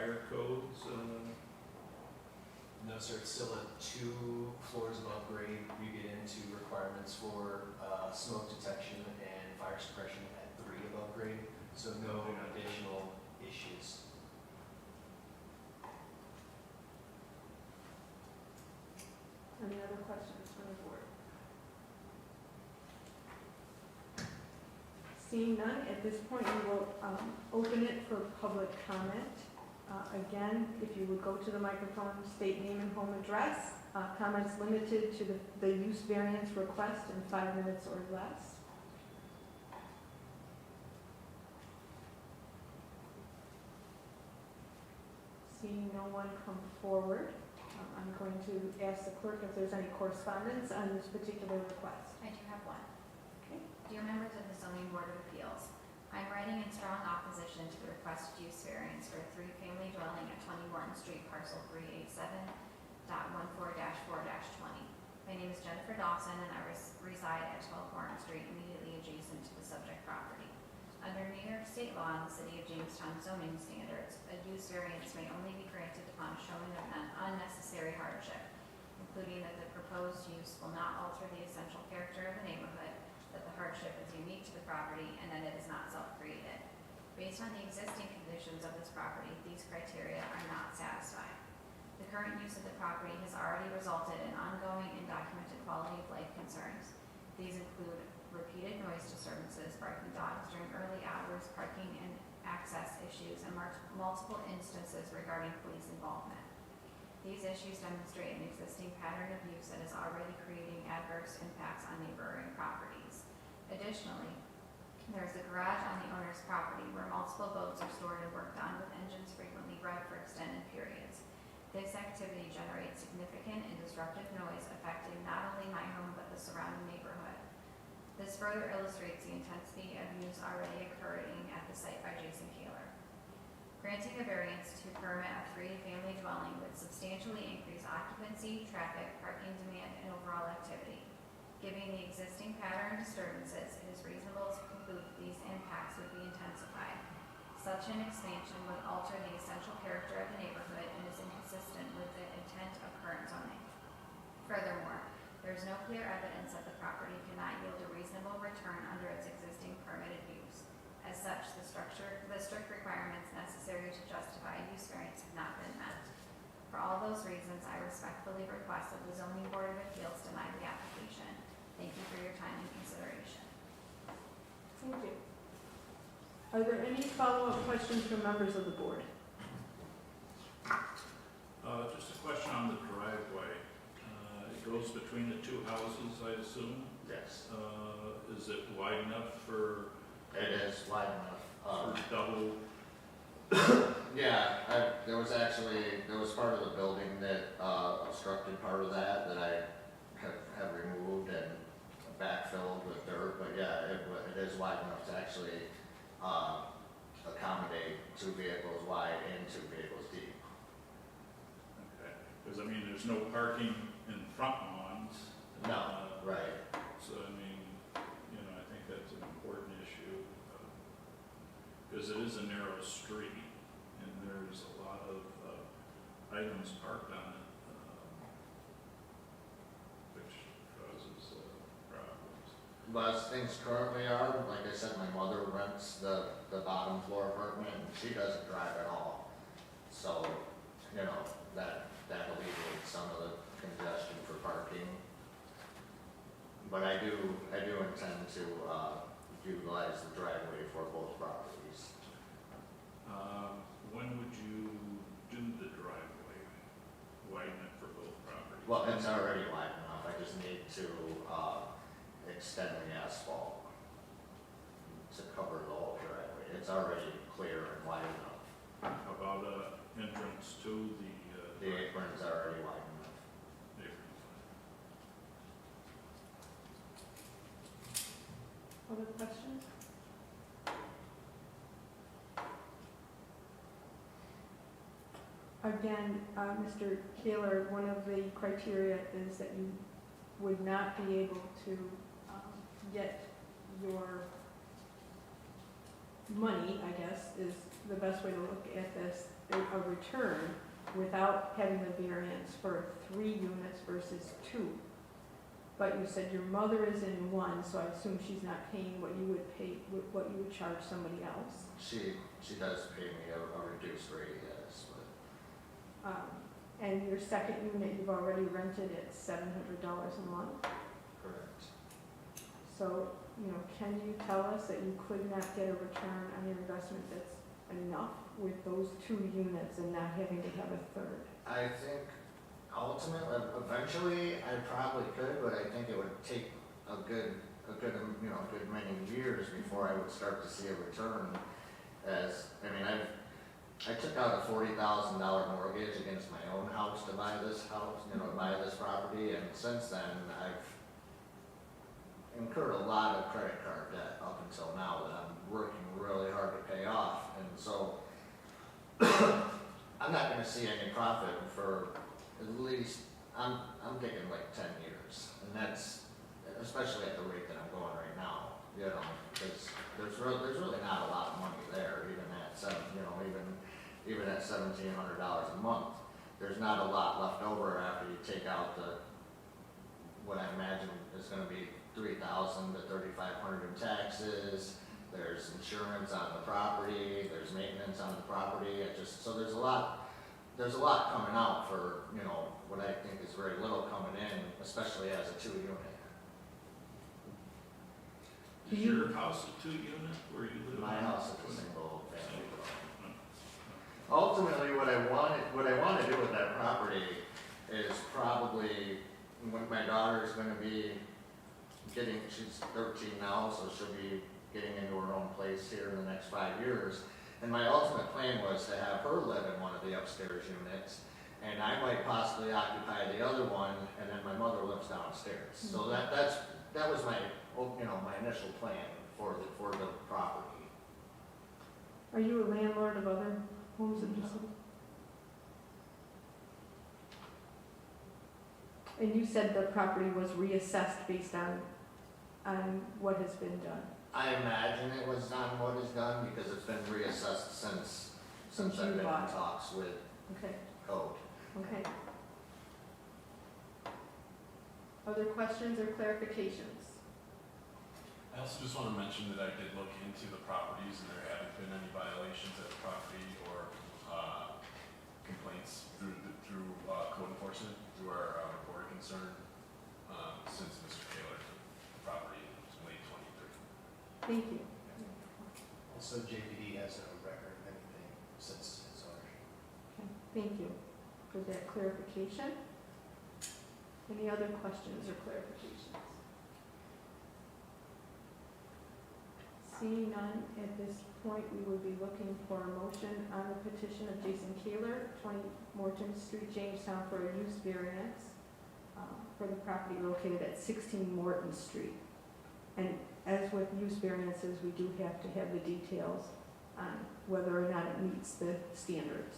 fire codes? No, sir, it's still at 2 floors above grade. You get into requirements for smoke detection and fire suppression at 3 above grade, so no additional issues. Any other questions from the board? Seeing none, at this point, we will open it for public comment. Again, if you would go to the microphone, state name and home address. Comments limited to the use variance request in 5 minutes or less. Seeing no one come forward, I'm going to ask the clerk if there's any correspondence on this particular request. I do have one. Okay. Dear members of the Zoning Board of Appeals, I'm writing in strong opposition to the requested use variance for a 3-family dwelling at 20 Morton Street, parcel 387.14-4-20. My name is Jennifer Dawson and I reside at 12 Morton Street, immediately adjacent to the subject property. Under New York State law and the City of Jamestown zoning standards, a use variance may only be granted upon showing of an unnecessary hardship, including that the proposed use will not alter the essential character of the neighborhood, that the hardship is unique to the property, and that it is not self-created. Based on the existing conditions of this property, these criteria are not satisfied. The current use of the property has already resulted in ongoing and documented quality of life concerns. These include repeated noise disturbances, barking dogs during early hours, parking and access issues, and multiple instances regarding police involvement. These issues demonstrate an existing pattern of use that is already creating adverse impacts on neighboring properties. Additionally, there is a garage on the owner's property where multiple boats are stored and worked on, with engines frequently revved for extended periods. This activity generates significant and disruptive noise affecting not only my home but the surrounding neighborhood. This further illustrates the intensity of use already occurring at the site by Jason Kaler. Granting a variance to permit a 3-family dwelling would substantially increase occupancy, traffic, parking demand, and overall activity. Given the existing pattern of disturbances, it is reasonable to conclude that these impacts would be intensified. Such an expansion would alter the essential character of the neighborhood and is inconsistent with the intent of current zoning. Furthermore, there is no clear evidence that the property cannot yield a reasonable return under its existing permitted use. As such, the strict requirements necessary to justify a use variance have not been met. For all those reasons, I respectfully request that the Zoning Board of Appeals deny the application. Thank you for your time and consideration. Thank you. Are there any follow-up questions from members of the board? Just a question on the driveway. It goes between the 2 houses, I assume? Yes, Is it wide enough for it is wide enough. double? Yeah, there was part of the building that obstructed part of that I have removed and backfilled with dirt, but yeah, it is wide enough to actually accommodate 2 vehicles wide and 2 vehicles deep. Okay, because I mean, there's no parking in front lawns. No, right. So I mean, you know, I think that's an important issue, because it is a narrow street and there's a lot of items parked on it, which causes problems. But as things currently are, like I said, my mother rents the bottom floor apartment and she doesn't drive at all. So, you know, that alleviates some of the congestion for parking. But I do intend to utilize the driveway for both properties. When would you do the driveway, widen it for both properties? Well, it's already wide enough. I just need to extend the asphalt to cover the whole driveway. It's already clear and wide enough. How about entrance to the apron's already wide enough. apron? Other questions? Again, Mr. Kaler, one of the criteria is that you would not be able to get your money, I guess, is the best way to look at this, a return without having the variance for 3 units versus 2. But you said your mother is in 1, so I assume she's not paying what you would pay, what you would charge somebody else. She does pay me a reduced rate, yes, but And your second unit, you've already rented at $700 a month. correct. So, can you tell us that you could not get a return on your investment that's enough with those 2 units and not having to have a third? I think ultimately, eventually, I probably could, but I think it would take a good many years before I would start to see a return. I took out a $40,000 mortgage against my own house to buy this house, to buy this property, and since then, I've incurred a lot of credit card debt up until now that I'm working really hard to pay off, and so I'm not gonna see any profit for at least, I'm thinking like 10 years, and that's, especially at the rate that I'm going right now, because there's really not a lot of money there, even at even at $1,700 a month. There's not a lot left over after you take out what I imagine is gonna be $3,000 to $3,500 in taxes. There's insurance on the property, there's maintenance on the property, so there's a lot coming out for, what I think is very little coming in, especially as a 2-unit. Is your house a 2-unit where you live? My house is a single family. Hmm. Ultimately, what I want to do with that property is probably, when my daughter is going to be she's 13 now, so she'll be getting into her own place here in the next 5 years. And my ultimate plan was to have her live in one of the upstairs units, and I might possibly occupy the other one, and then my mother lives downstairs. So that was my my initial plan for the property. Are you a landlord of other homes in the city? And you said the property was reassessed based on what has been done? I imagine it was on what is done because it's been reassessed since Since I've you been in bought. talks with Okay, code. okay. Other questions or clarifications? I also just want to mention that I did look into the properties and there haven't been any violations at the property or complaints through code enforcement, through our report of concern, since Mr. Taylor took the property in late 23. Thank you. Also, JPD has no record of anything since his ownership. Okay, thank you for that clarification. Any other questions or clarifications? Seeing none, at this point, we would be looking for a motion on the petition of Jason Kaler, 20 Morton Street, Jamestown, for a use variance for the property located at 16 Morton Street. And as with use variances, we do have to have the details on whether or not it meets the standards.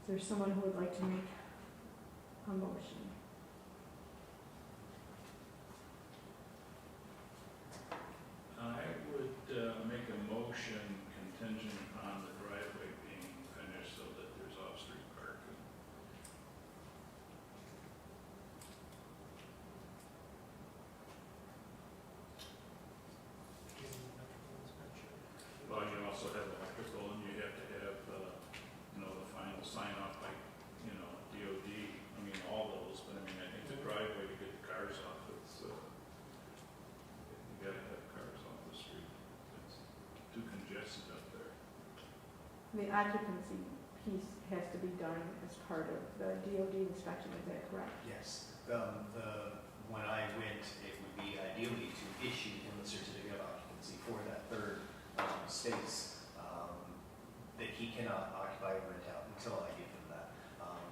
Is there someone who would like to make a motion? I would make a motion contingent on the driveway being finished so that there's off-street parking. Well, you also have electrical, and you have to have, the final sign off by, DOD. I mean, all those, but I think the driveway to get the cars off, you gotta have cars off the street. It's too congested up there. The occupancy piece has to be done as part of the DOD inspection, is that correct? Yes, when I went, it would be ideally to issue him the certificate of occupancy for that third space that he cannot occupy or rent out until I give him that.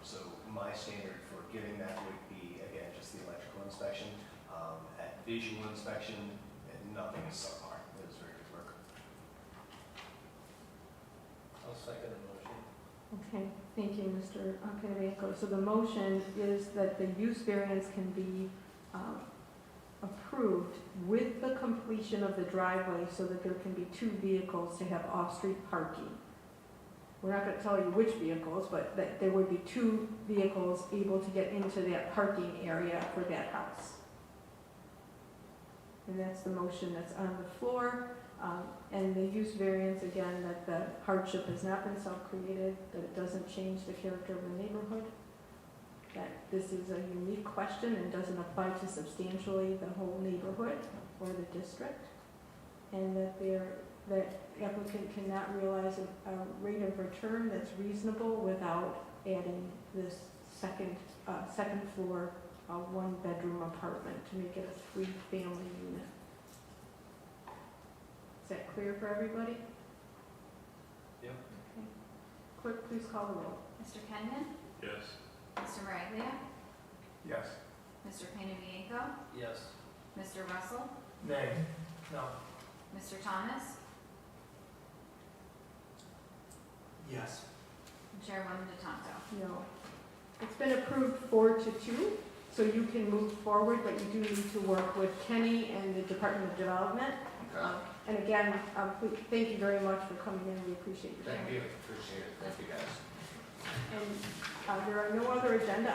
So my standard for giving that would be, again, just the electrical inspection. At visual inspection, nothing is subpar. It was very good work. I'll second the motion. Okay, thank you, Mr. Kanavanko. So the motion is that the use variance can be approved approved with the completion of the driveway so that there can be 2 vehicles to have off-street parking. We're not gonna tell you which vehicles, but that there would be 2 vehicles able to get into that parking area for that house. And that's the motion that's on the floor. And the use variance, again, that the hardship has not been self-created, that it doesn't change the character of the neighborhood, that this is a unique question and doesn't apply to substantially the whole neighborhood or the district, and that that applicant cannot realize a rate of return that's reasonable without adding this second floor, 1-bedroom apartment to make it a 3-family unit. Is that clear for everybody? Yep. Okay. Clerk, please call the roll. Mr. Kenyon? Yes. Mr. Maraglia? Yes. Mr. Panebianco? Yes. Mr. Russell? Nay. No. Mr. Thomas? Yes. And Chairwoman DeTonto? No. It's been approved 4-2, so you can move forward, but you do need to work with Kenny and the Department of Development. Okay. And again, thank you very much for coming in, we appreciate your time. Thank you, appreciate it, thank you guys. And there are no other agenda